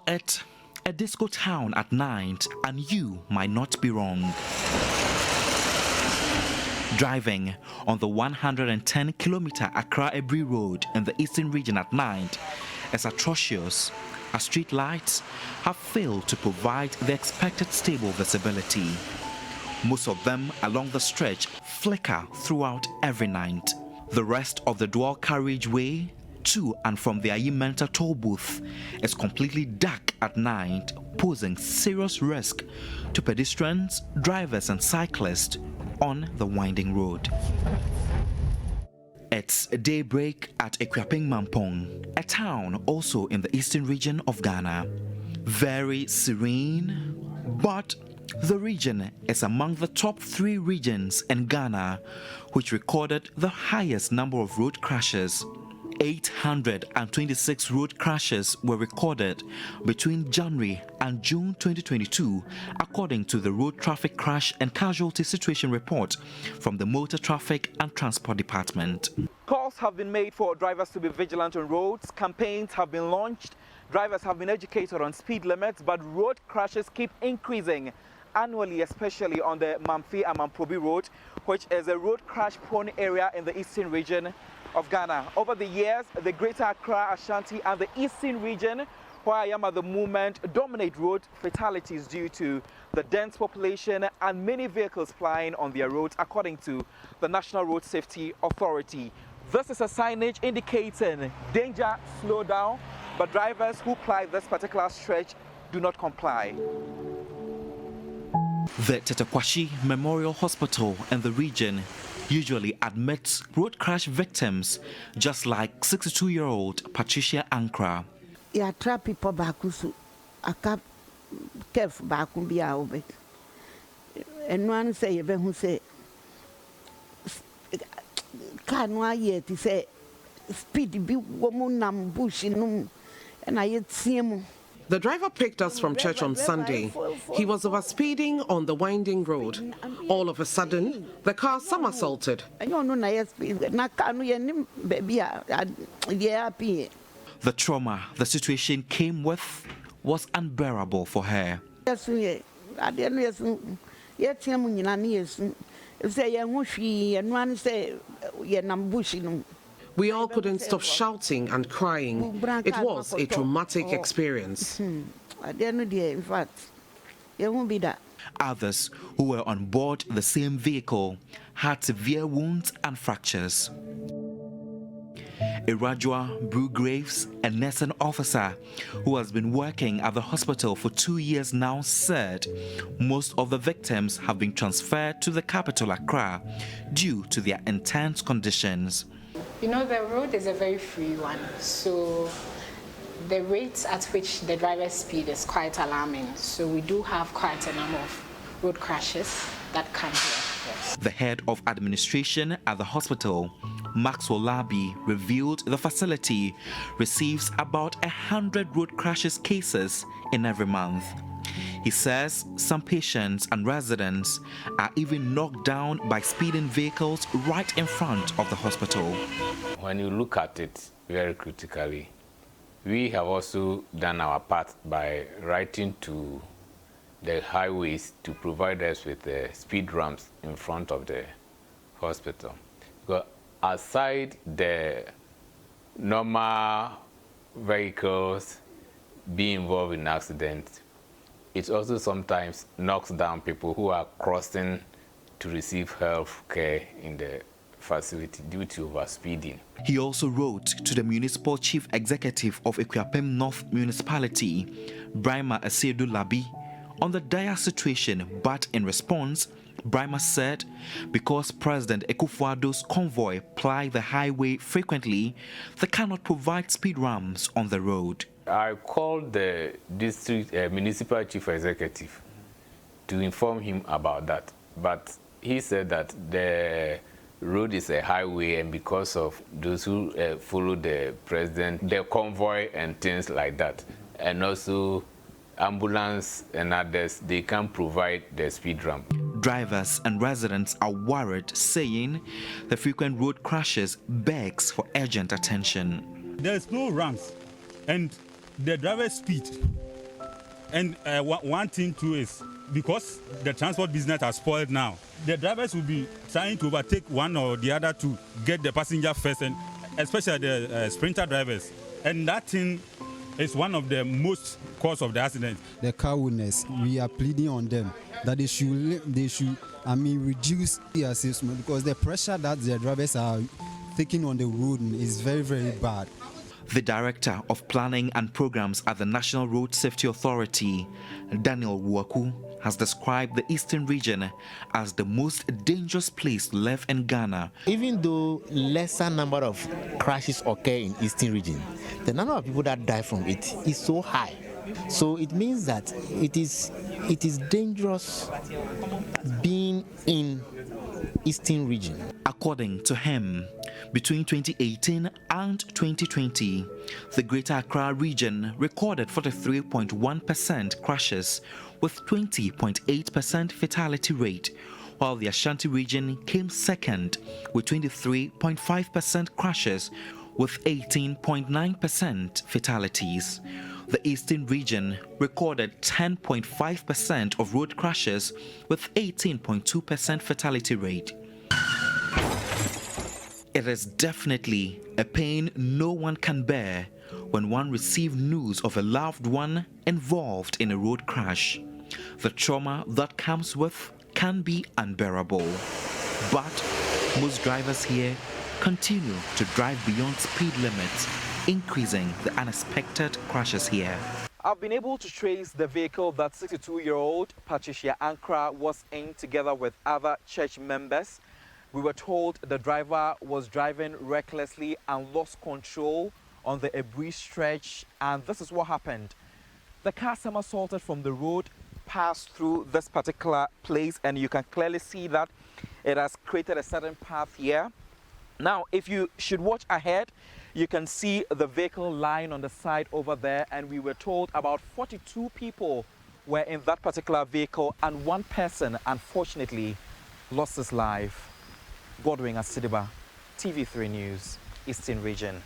it a disco town at night, and you might not be wrong. Driving on the 110-kilometer Accra-Aburi road in the eastern region at night is atrocious, as street lights have failed to provide the expected stable visibility. Most of them along the stretch flicker throughout every night. The rest of the dual carriageway to and from the Ayimenta toll booth is completely dark at night, posing serious risk to pedestrians, drivers and cyclists on the winding road. It's daybreak at Accra-Aburi, a town also in the eastern region of Ghana. Very serene, but the region is among the top 3 regions in Ghana which recorded the highest number of road crashes. 826 road crashes were recorded between January and June 2022, according to the Road Traffic Crash and Casualty Situation Report from the Motor Traffic and Transport Department. Calls have been made for drivers to be vigilant on roads, campaigns have been launched, drivers have been educated on speed limits, but road crashes keep increasing annually, especially on the Mamfi and Mamprobi road, which is a road crash-prone area in the eastern region of Ghana. Over the years, the Greater Accra, Ashanti and the eastern region, where I am at the moment, dominate road fatalities due to the dense population and many vehicles plying on their roads, according to the National Road Safety Authority. This is a signage indicating danger, slow down, but drivers who ply this particular stretch do not comply. The Tetekwashi Memorial Hospital in the region usually admits road crash victims, just like 62-year-old Patricia Ankra. Ya trap people bakusu aka kef baku bia obet. Enwan say ye be hu say kanwa ye ti say speed bi wo mu nam bush num na ye tiemu. The driver picked us from church on Sunday. He was overspeeding on the winding road. All of a sudden, the car somersaulted. The trauma the situation came with was unbearable for her. We all couldn't stop shouting and crying. It was a traumatic experience. Others who were on board the same vehicle had severe wounds and fractures. Irajua Brugraves, a nursing officer who has been working at the hospital for 2 years now, said most of the victims have been transferred to the capital Accra due to their intense conditions. You know, the road is a very free one, so the rates at which the driver's speed is quite alarming. So we do have quite a number of road crashes that come here. Yes. The head of administration at the hospital, Maxwell Labi, revealed the facility receives about 100 road crashes cases in every month. He says some patients and residents are even knocked down by speeding vehicles right in front of the hospital. When you look at it very critically, we have also done our part by writing to the highways to provide us with the speed ramps in front of the hospital. Because aside the normal vehicles being involved in accidents, it also sometimes knocks down people who are crossing to receive health care in the facility due to overspeeding. He also wrote to the Municipal Chief Executive of Accra North Municipality, Brima Asedu Labi, on the dire situation, but in response, Brima said because President Akufo-Addo's convoy ply the highway frequently, they cannot provide speed ramps on the road. I called the district municipal chief executive to inform him about that, but he said that the road is a highway, and because of those who follow the president, the convoy and things like that, and also ambulance and others, they can provide the speed ramp. Drivers and residents are worried, saying the frequent road crashes begs for urgent attention. There is no ramps, and the driver's speed And one thing too is, because the transport business has spoiled now, the drivers will be trying to overtake one or the other to get the passenger first, and especially the sprinter drivers. And that thing is one of the most cause of the accident. The car owners, we are pleading on them that they should reduce the assessment, because the pressure that the drivers are taking on the road is very, very bad. The Director of Planning and Programs at the National Road Safety Authority, Daniel Waku, has described the Eastern region as the most dangerous place to live in Ghana. Even though lesser number of crashes occur in Eastern region, the number of people that die from it is so high. So it means that it is dangerous being in Eastern region. According to him, between 2018 and 2020, the Greater Accra region recorded 43.1% crashes with 20.8% fatality rate, while the Ashanti region came second with 23.5% crashes with 18.9% fatalities. The Eastern region recorded 10.5% of road crashes with 18.2% fatality rate. It is definitely a pain no one can bear when one receives news of a loved one involved in a road crash. The trauma that comes with can be unbearable. But most drivers here continue to drive beyond speed limits, increasing the unexpected crashes here. I've been able to trace the vehicle that 62-year-old Patricia Ankra was in together with other church members. We were told the driver was driving recklessly and lost control on the Aburi stretch, and this is what happened. The car somersaulted from the road, passed through this particular place, and you can clearly see that it has created a certain path here. Now, if you should watch ahead, you can see the vehicle lying on the side over there, and we were told about 42 people were in that particular vehicle, and one person, unfortunately, lost his life. Godwin Asidiba, TV3 News, Eastern Region.